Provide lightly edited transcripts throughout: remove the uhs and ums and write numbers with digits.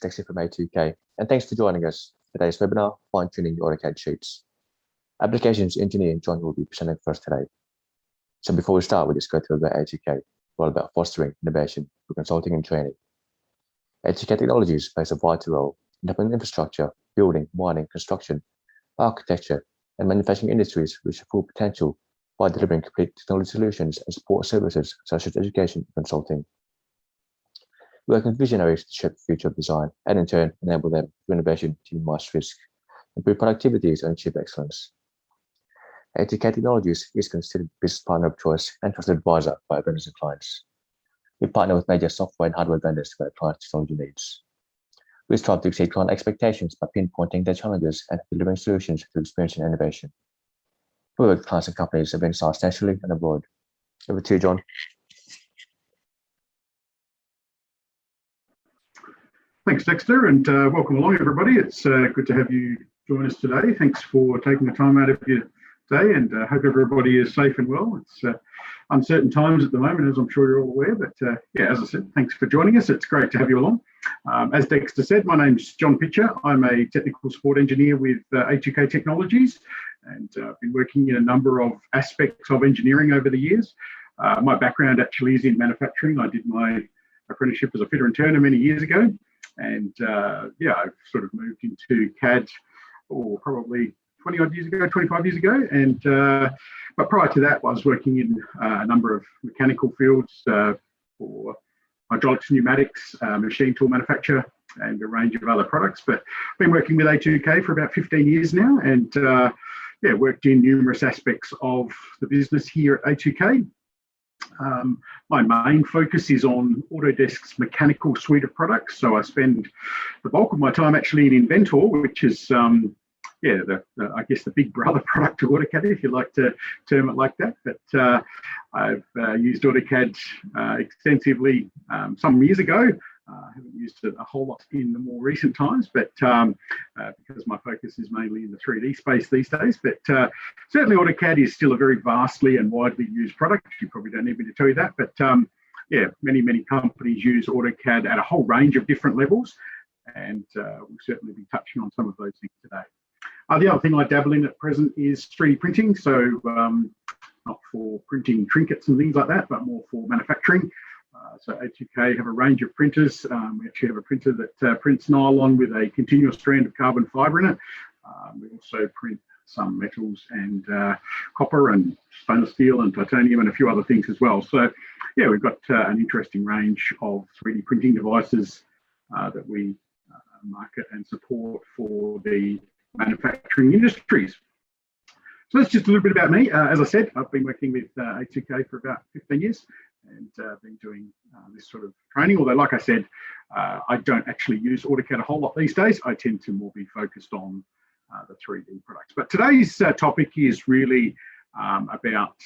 Dex from A2K, and thanks for joining us for today's webinar, Fine-Tuning Your AutoCAD Sheets. Applications Engineer John will be presenting for us today. So before we start, we'll just go through about A2K. We're all about fostering innovation for consulting and training. A2K Technologies plays a vital role in helping infrastructure, building, mining, construction, architecture, and manufacturing industries reach their full potential by delivering complete technology solutions and support services such as education and consulting. We work with visionaries to shape the future of design and in turn enable them through innovation to minimize risk, improve productivities and achieve excellence. AutoCAD Technologies is considered business partner of choice and trusted advisor by vendors and clients. We partner with major software and hardware vendors for our clients' technology needs. We strive to exceed client expectations by pinpointing their challenges and delivering solutions through experience and innovation. We work with clients and companies of inside nationally and abroad. Over to you, John. Thanks, Dexter, and welcome along, everybody. It's good to have you join us today. Thanks for taking the time out of your day, and hope everybody is safe and well. It's uncertain times at the moment, as I'm sure you're all aware, but yeah, as I said, thanks for joining us. It's great to have you along. As Dexter said, my name's John Pitcher. I'm a technical support engineer with A2K Technologies, and I've been working in a number of aspects of engineering over the years. My background actually is in manufacturing. I did my apprenticeship as a fitter and turner many years ago, and yeah, I've sort of moved into CAD probably 20 odd years ago, 25 years ago, and but prior to that, I was working in a number of mechanical fields for hydraulics, pneumatics, machine tool manufacture, and a range of other products. But I've been working with A2K for about 15 years now, and yeah, worked in numerous aspects of the business here at A2K. My main focus is on Autodesk's mechanical suite of products. So I spend the bulk of my time actually in Inventor, which is yeah, I guess the big brother product to AutoCAD, if you like to term it like that. But I've used AutoCAD extensively some years ago. I haven't used it a whole lot in the more recent times, but because my focus is mainly in the 3D space these days. But certainly AutoCAD is still a very vastly and widely used product. You probably don't need me to tell you that, but yeah, many companies use AutoCAD at a whole range of different levels, and we'll certainly be touching on some of those things today. The other thing I dabble in at present is 3D printing, so not for printing trinkets and things like that, but more for manufacturing. So A2K have a range of printers. We actually have a printer that prints nylon with a continuous strand of carbon fibre in it. We also print some metals and copper and stainless steel and titanium and a few other things as well. So yeah, we've got an interesting range of 3D printing devices that we market and support for the manufacturing industries. So that's just a little bit about me. As I said, I've been working with A2K for about 15 years and been doing this sort of training. Although, like I said, I don't actually use AutoCAD a whole lot these days. I tend to more be focused on the 3D products. But today's topic is really about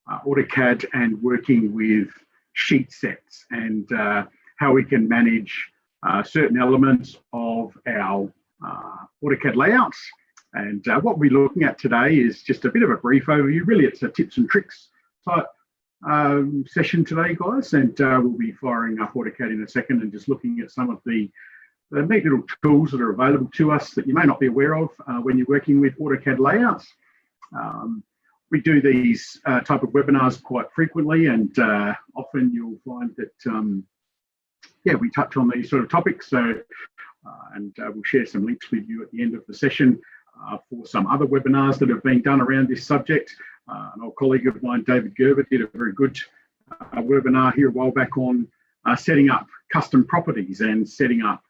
AutoCAD and working with sheet sets and how we can manage certain elements of our AutoCAD layouts. And what we're looking at today is just a bit of a brief overview. Really, it's a tips and tricks type session today, guys. And we'll be firing up AutoCAD in a second and just looking at some of the neat little tools that are available to us that you may not be aware of when you're working with AutoCAD layouts. We do these type of webinars quite frequently, and often you'll find that yeah, we touch on these sort of topics. So and we'll share some links with you at the end of the session for some other webinars that have been done around this subject. An old colleague of mine, David Gerber, did a very good webinar here a while back on setting up custom properties and setting up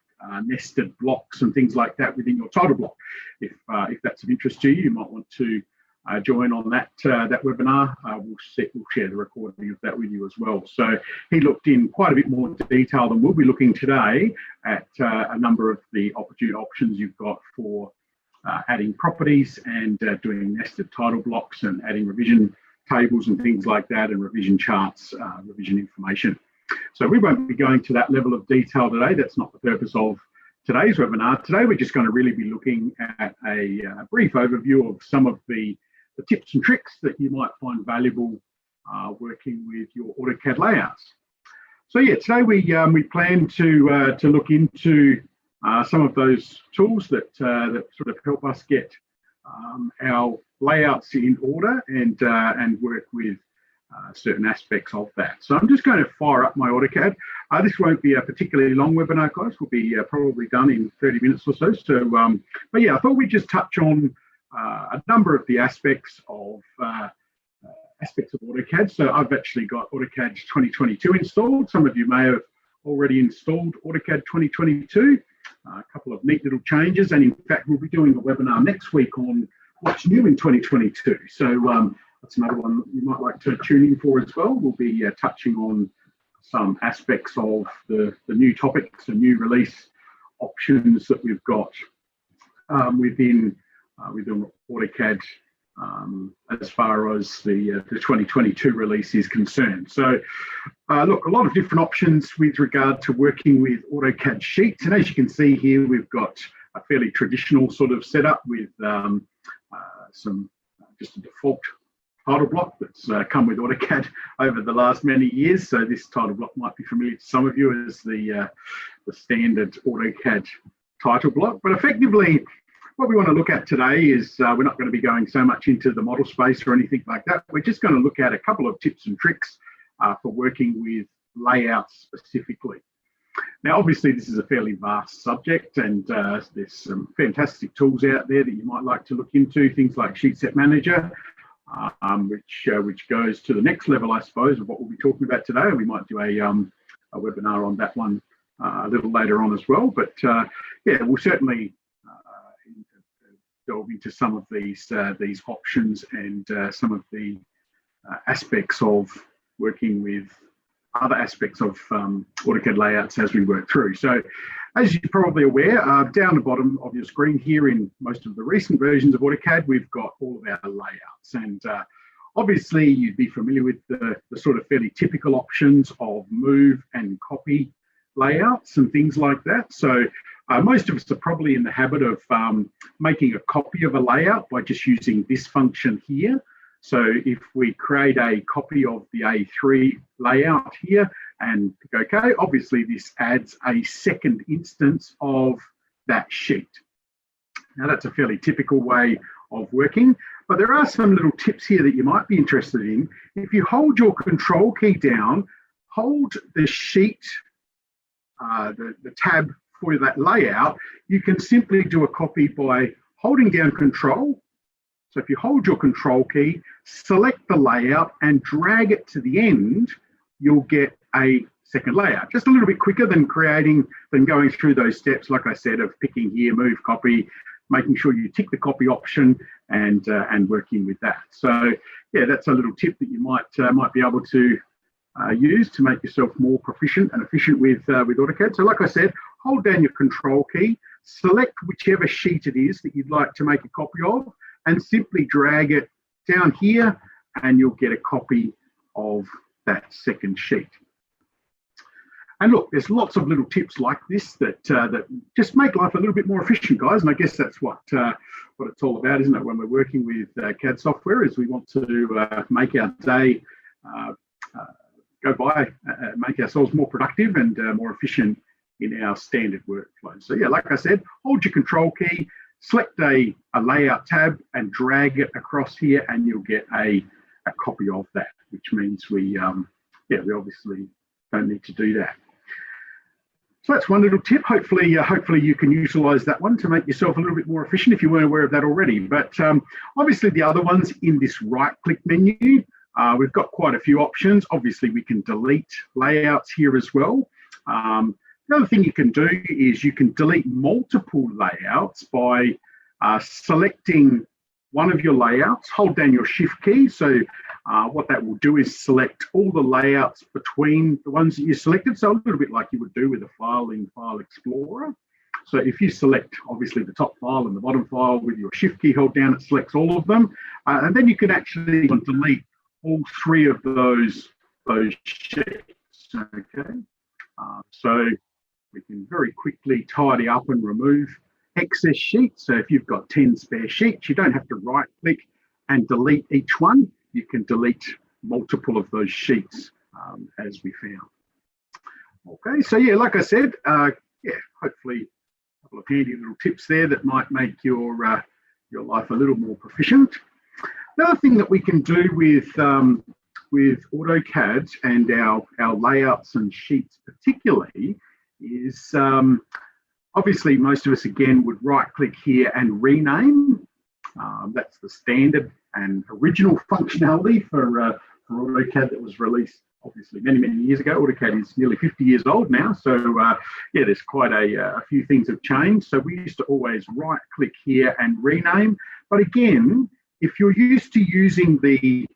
nested blocks and things like that within your title block. If that's of interest to you, you might want to join on that webinar. We'll share the recording of that with you as well. So he looked in quite a bit more detail than we'll be looking today at a number of the options you've got for adding properties and doing nested title blocks and adding revision tables and things like that, and revision charts, revision information. So we won't be going to that level of detail today. That's not the purpose of today's webinar. Today we're just going to really be looking at a brief overview of some of the tips and tricks that you might find valuable working with your AutoCAD layouts. So yeah, today we plan to look into some of those tools that sort of help us get our layouts in order and work with certain aspects of that. So I'm just going to fire up my AutoCAD. This won't be a particularly long webinar, guys. We'll be probably done in 30 minutes or so. So, but yeah, I thought we'd just touch on a number of the aspects of AutoCAD. So I've actually got AutoCAD 2022 installed. Some of you may have already installed AutoCAD 2022. A couple of neat little changes, and in fact, we'll be doing a webinar next week on what's new in 2022. So that's another one you might like to tune in for as well. We'll be touching on some aspects of the new topics and new release options that we've got within AutoCAD as far as the 2022 release is concerned. So look, a lot of different options with regard to working with AutoCAD Sheets. And as you can see here, we've got a fairly traditional sort of setup with some just a default title block that's come with AutoCAD over the last many years. So this title block might be familiar to some of you as the standard AutoCAD title block. But effectively, what we want to look at today is we're not going to be going so much into the model space or anything like that. We're just going to look at a couple of tips and tricks for working with layouts specifically. Now, obviously, this is a fairly vast subject, and there's some fantastic tools out there that you might like to look into, things like Sheet Set Manager, which goes to the next level, I suppose, of what we'll be talking about today. We might do a webinar on that one a little later on as well. But yeah, we'll certainly delve into some of these options and some of the aspects of working with other aspects of AutoCAD layouts as we work through. So as you're probably aware, down the bottom of your screen here in most of the recent versions of AutoCAD, we've got all of our layouts. And obviously you'd be familiar with the sort of fairly typical options of move and copy layouts and things like that. So most of us are probably in the habit of making a copy of a layout by just using this function here. So if we create a copy of the A3 layout here and click OK, obviously this adds a second instance of that sheet. Now that's a fairly typical way of working, but there are some little tips here that you might be interested in. If you hold your control key down, hold the sheet, the tab for that layout, you can simply do a copy by holding down control. So if you hold your control key, select the layout and drag it to the end, you'll get a second layout. Just a little bit quicker than going through those steps, like I said, of picking here, move, copy, making sure you tick the copy option and working with that. So yeah, that's a little tip that you might be able to use to make yourself more proficient and efficient with AutoCAD. So like I said, hold down your control key, select whichever sheet it is that you'd like to make a copy of, and simply drag it down here, and you'll get a copy of that second sheet. And look, there's lots of little tips like this that just make life a little bit more efficient, guys. And I guess that's what it's all about, isn't it? When we're working with CAD software, is we want to make our day go by, make ourselves more productive and more efficient in our standard workflow. So yeah, like I said, hold your control key, select a layout tab and drag it across here, and you'll get a copy of that, which means we obviously don't need to do that. So that's one little tip. Hopefully you can utilize that one to make yourself a little bit more efficient if you weren't aware of that already. But obviously the other ones in this right-click menu, we've got quite a few options. Obviously we can delete layouts here as well. The other thing you can do is you can delete multiple layouts by selecting one of your layouts, hold down your shift key. So what that will do is select all the layouts between the ones that you selected. So a little bit like you would do with a file in File Explorer. So if you select obviously the top file and the bottom file with your shift key held down, it selects all of them. And then you can actually delete all three of those sheets, okay? So we can very quickly tidy up and remove excess sheets. So if you've got 10 spare sheets, you don't have to right click and delete each one. You can delete multiple of those sheets as we found. Okay, so yeah, like I said, hopefully couple of handy little tips there that might make your life a little more proficient. The other thing that we can do with AutoCAD and our layouts and sheets particularly is obviously most of us again would right click here and rename. That's the standard and original functionality for AutoCAD that was released obviously many years ago. AutoCAD is nearly 50 years old now, so yeah, there's quite a few things have changed. So we used to always right click here and rename, but again, if you're used to using the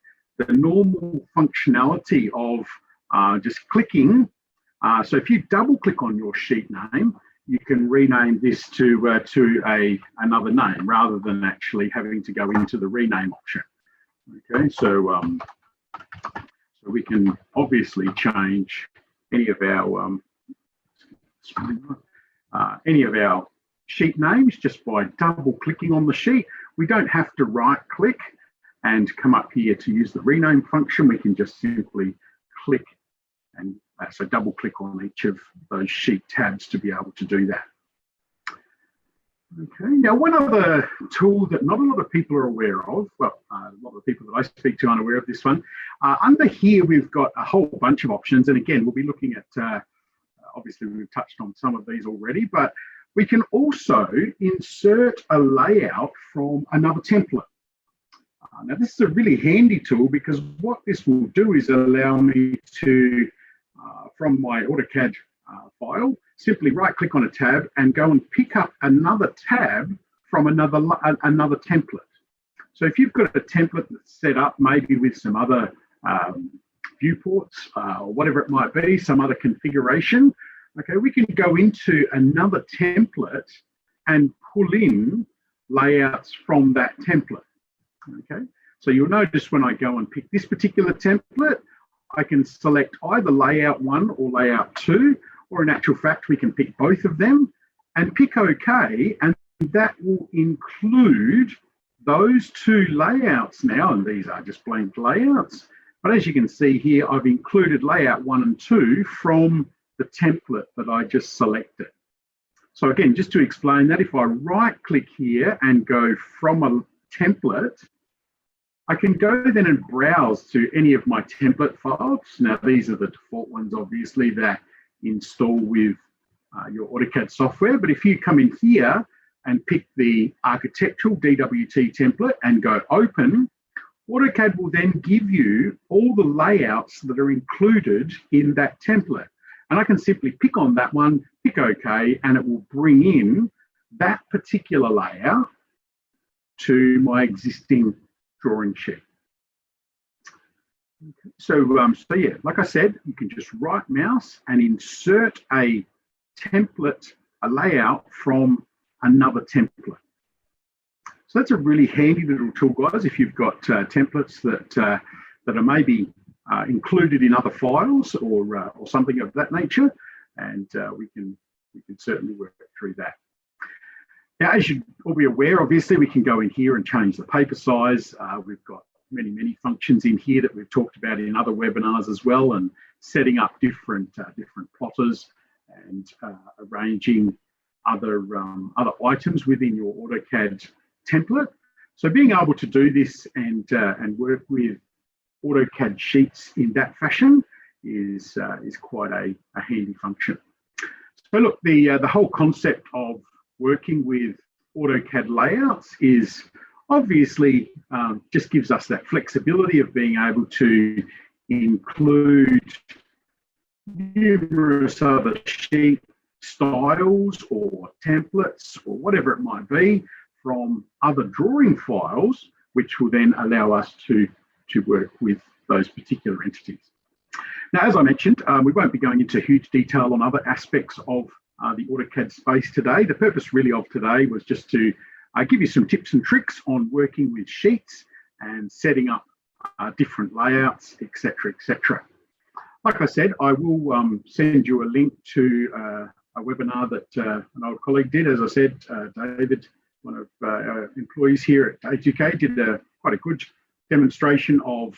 normal functionality of just clicking, so if you double click on your sheet name, you can rename this to another name rather than actually having to go into the rename option. Okay, so we can obviously change any of our sheet names just by double clicking on the sheet. We don't have to right click and come up here to use the rename function. We can just simply click and so double click on each of those sheet tabs to be able to do that. Okay, now one other tool that not a lot of people are aware of, well, a lot of the people that I speak to aren't aware of this one. Under here, we've got a whole bunch of options. And again, we'll be looking at, obviously we've touched on some of these already, but we can also insert a layout from another template. Now, this is a really handy tool because what this will do is allow me to, from my AutoCAD file, simply right click on a tab and go and pick up another tab from another template. So if you've got a template that's set up maybe with some other viewports or whatever it might be, some other configuration, okay, we can go into another template and pull in layouts from that template. Okay, so you'll notice when I go and pick this particular template, I can select either layout 1 or layout 2, or in actual fact, we can pick both of them and pick OK, and that will include those two layouts now, and these are just blank layouts. But as you can see here, I've included layout 1 and 2 from the template that I just selected. So again, just to explain that, if I right click here and go from a template, I can go then and browse to any of my template files. Now, these are the default ones, obviously, that install with your AutoCAD software. But if you come in here and pick the architectural DWT template and go open, AutoCAD will then give you all the layouts that are included in that template. And I can simply pick on that one, pick OK, and it will bring in that particular layout to my existing drawing sheet. Okay. So yeah, like I said, you can just right mouse and insert a template, a layout from another template. So that's a really handy little tool, guys, if you've got templates that are maybe included in other files or something of that nature, and we can certainly work through that. Now, as you will be aware, obviously, we can go in here and change the paper size. We've got many functions in here that we've talked about in other webinars as well, and setting up different plotters and arranging other items within your AutoCAD template. So being able to do this and work with AutoCAD Sheets in that fashion is quite a handy function. So look, the whole concept of working with AutoCAD layouts is obviously just gives us that flexibility of being able to include numerous other sheet styles or templates or whatever it might be from other drawing files, which will then allow us to work with those particular entities. Now, as I mentioned, we won't be going into huge detail on other aspects of the AutoCAD space today. The purpose really of today was just to give you some tips and tricks on working with sheets and setting up different layouts, etc., etc. Like I said, I will send you a link to a webinar that an old colleague did. As I said, David, one of our employees here at AutoCAD, did quite a good demonstration of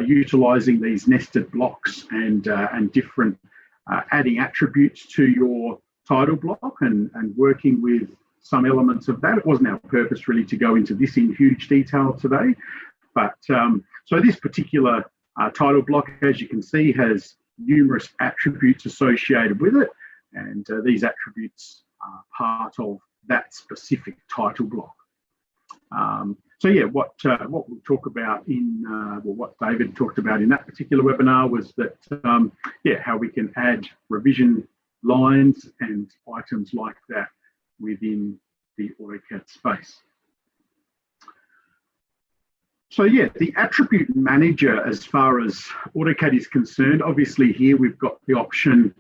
utilising these nested blocks and different adding attributes to your title block and working with some elements of that. It wasn't our purpose really to go into this in huge detail today, but so this particular title block, as you can see, has numerous attributes associated with it, and these attributes are part of that specific title block. So yeah, what we'll talk about in, what David talked about in that particular webinar was that, yeah, how we can add revision lines and items like that within the AutoCAD space. So yeah, the attribute manager, as far as AutoCAD is concerned, obviously here we've got the option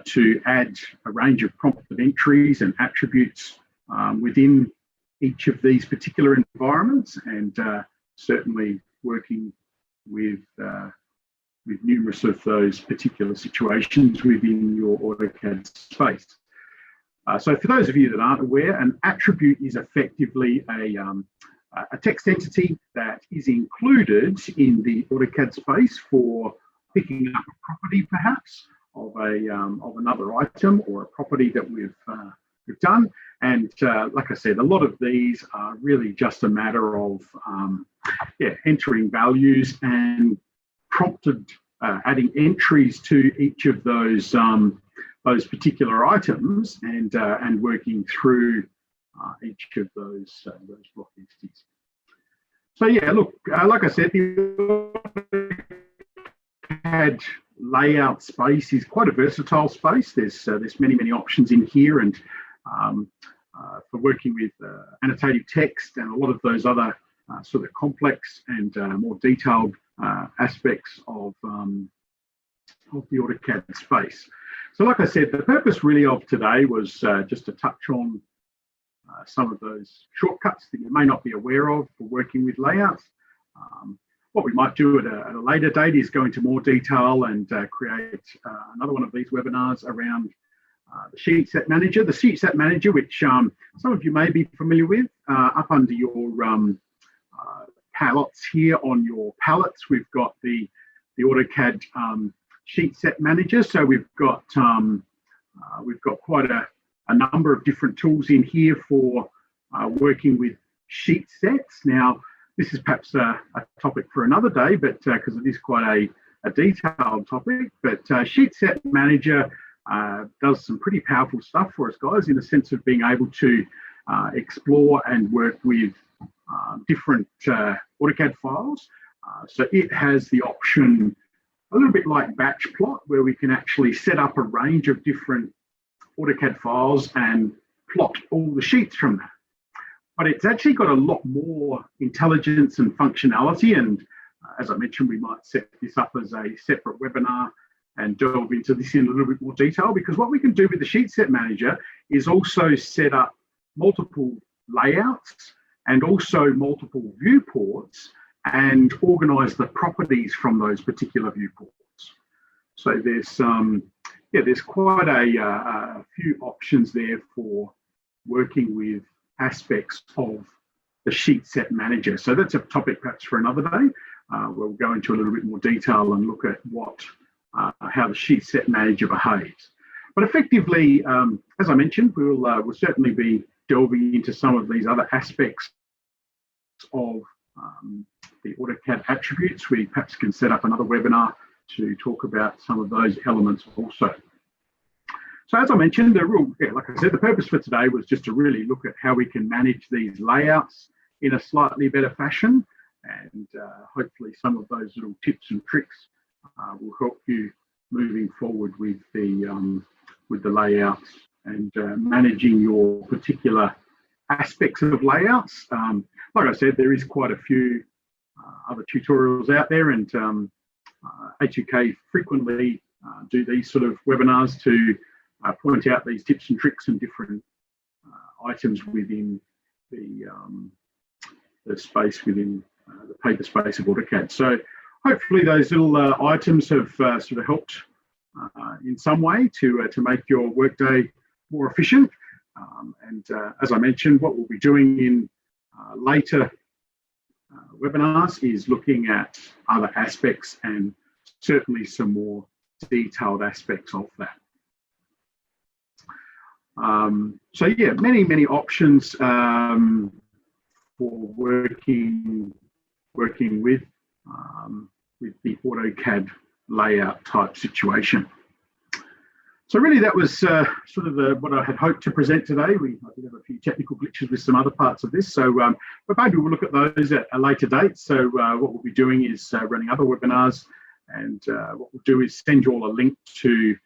to add a range of prompted entries and attributes within each of these particular environments, and certainly working with numerous of those particular situations within your AutoCAD space. So for those of you that aren't aware, an attribute is effectively a text entity that is included in the AutoCAD space for picking up a property, perhaps, of another item or a property that we've done. And like I said, a lot of these are really just a matter of entering values and prompted adding entries to each of those particular items, and working through each of those block entities. So yeah, look, like I said, the AutoCAD layout space is quite a versatile space. There's many options in here, and for working with annotative text and a lot of those other sort of complex and more detailed aspects of the AutoCAD space. So like I said, the purpose really of today was just to touch on some of those shortcuts that you may not be aware of for working with layouts. What we might do at a later date is go into more detail and create another one of these webinars around the Sheet Set Manager. The Sheet Set Manager, which some of you may be familiar with, up under your palettes here on your palettes, we've got the AutoCAD Sheet Set Manager. So we've got quite a number of different tools in here for working with sheet sets. Now, this is perhaps a topic for another day, but because it is quite a detailed topic. But Sheet Set Manager does some pretty powerful stuff for us, guys, in the sense of being able to explore and work with different AutoCAD files. So it has the option, a little bit like batch plot, where we can actually set up a range of different AutoCAD files and plot all the sheets from that. But it's actually got a lot more intelligence and functionality. And as I mentioned, we might set this up as a separate webinar and delve into this in a little bit more detail, because what we can do with the Sheet Set Manager is also set up multiple layouts and also multiple viewports and organize the properties from those particular viewports. So there's quite a few options there for working with aspects of the Sheet Set Manager. So that's a topic perhaps for another day. We'll go into a little bit more detail and look at how the Sheet Set Manager behaves. But effectively, as I mentioned, we'll certainly be delving into some of these other aspects of the AutoCAD attributes. We perhaps can set up another webinar to talk about some of those elements also. So as I mentioned, like I said, the purpose for today was just to really look at how we can manage these layouts in a slightly better fashion, and hopefully some of those little tips and tricks will help you moving forward with the layouts and managing your particular aspects of layouts. Like I said, there is quite a few other tutorials out there, and AutoCAD frequently do these sort of webinars to point out these tips and tricks and different items within the space within the paper space of AutoCAD. So hopefully those little items have sort of helped in some way to make your workday more efficient. And as I mentioned, what we'll be doing in later webinars is looking at other aspects and certainly some more detailed aspects of that. So yeah, many options for working with the AutoCAD layout type situation. So really that was sort of what I had hoped to present today. I did have a few technical glitches with some other parts of this, so but maybe we'll look at those at a later date. So what we'll be doing is running other webinars, and what we'll do is send you all a link to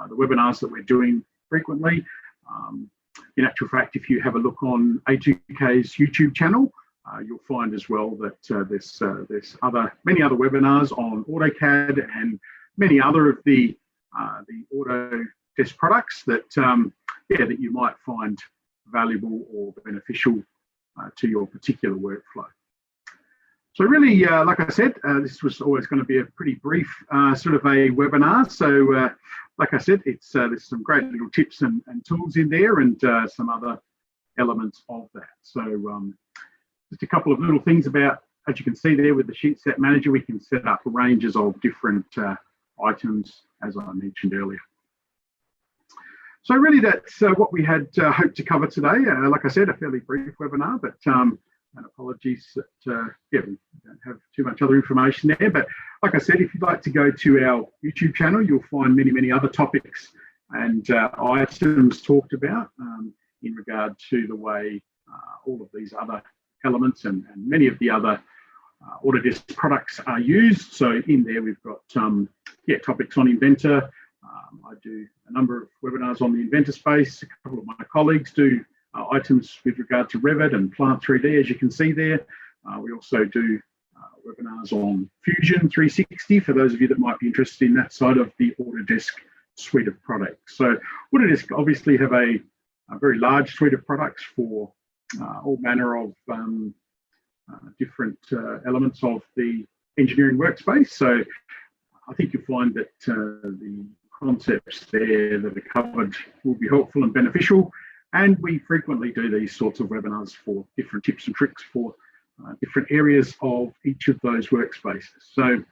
the webinars that we're doing frequently. In actual fact, if you have a look on A2K's YouTube channel, you'll find as well that there's many other webinars on AutoCAD and many other of the Autodesk products that that you might find valuable or beneficial to your particular workflow. So really, like I said, this was always going to be a pretty brief sort of a webinar. So like I said, there's some great little tips and tools in there, and some other elements of that. So just a couple of little things about, as you can see there with the Sheet Set Manager, we can set up ranges of different items, as I mentioned earlier. So really that's what we had hoped to cover today. Like I said, a fairly brief webinar, but and apologies that we don't have too much other information there. But like I said, if you'd like to go to our YouTube channel, you'll find many other topics and items talked about in regard to the way all of these other elements and many of the other Autodesk products are used. So in there we've got topics on Inventor. I do a number of webinars on the Inventor space. A couple of my colleagues do items with regard to Revit and Plant 3D, as you can see there. We also do webinars on Fusion 360 for those of you that might be interested in that side of the Autodesk suite of products. So Autodesk obviously have a very large suite of products for all manner of different elements of the engineering workspace. So I think you'll find that the concepts there that are covered will be helpful and beneficial. And we frequently do these sorts of webinars for different tips and tricks for different areas of each of those workspaces. So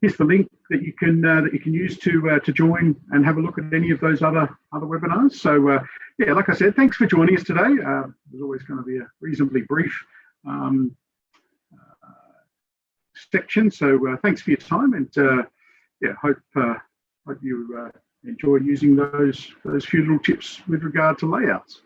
here's the link that you can use to join and have a look at any of those other webinars. So yeah, like I said, thanks for joining us today. It was always going to be a reasonably brief section. So thanks for your time, and yeah, hope you enjoy using those few little tips with regard to layouts.